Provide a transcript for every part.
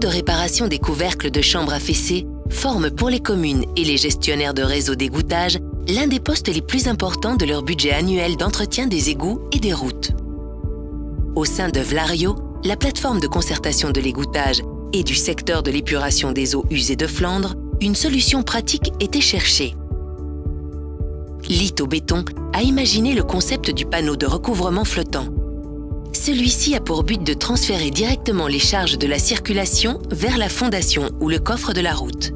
de réparation des couvercles de chambres affaissés forment pour les communes et les gestionnaires de réseaux d'égouttage l'un des postes les plus importants de leur budget annuel d'entretien des égouts et des routes. Au sein de Vlario, la plateforme de concertation de l'égouttage et du secteur de l'épuration des eaux usées de Flandre, une solution pratique était cherchée. Lito Béton a imaginé le concept du panneau de recouvrement flottant. Celui-ci a pour but de transférer directement les charges de la circulation vers la fondation ou le coffre de la route.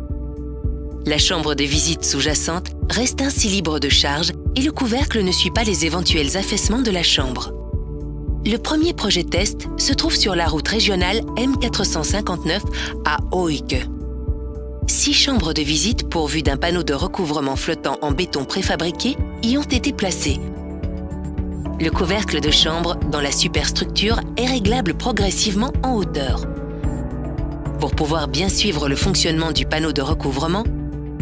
La chambre de visite sous-jacente reste ainsi libre de charge et le couvercle ne suit pas les éventuels affaissements de la chambre. Le premier projet test se trouve sur la route régionale M459 à Ooike. 6 chambres de visite pourvues d'un panneau de recouvrement flottant en béton préfabriqué y ont été placées. Le couvercle de chambre dans la superstructure est réglable progressivement en hauteur. Pour pouvoir bien suivre le fonctionnement du panneau de recouvrement,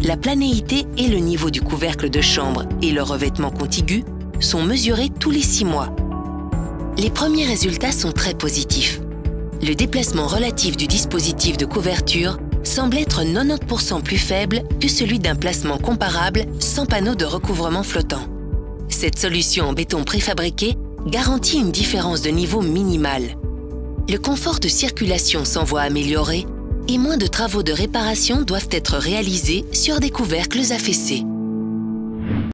la planéité et le niveau du couvercle de chambre et le revêtement contigu sont mesurés tous les 6 mois. Les premiers résultats sont très positifs. Le déplacement relatif du dispositif de couverture semble être 90% plus faible que celui d'un placement comparable sans panneau de recouvrement flottant. Cette solution en béton préfabriqué garantit une différence de niveau minimale. Le confort de circulation s'en voit amélioré et moins de travaux de réparation doivent être réalisés sur des couvercles affaissés.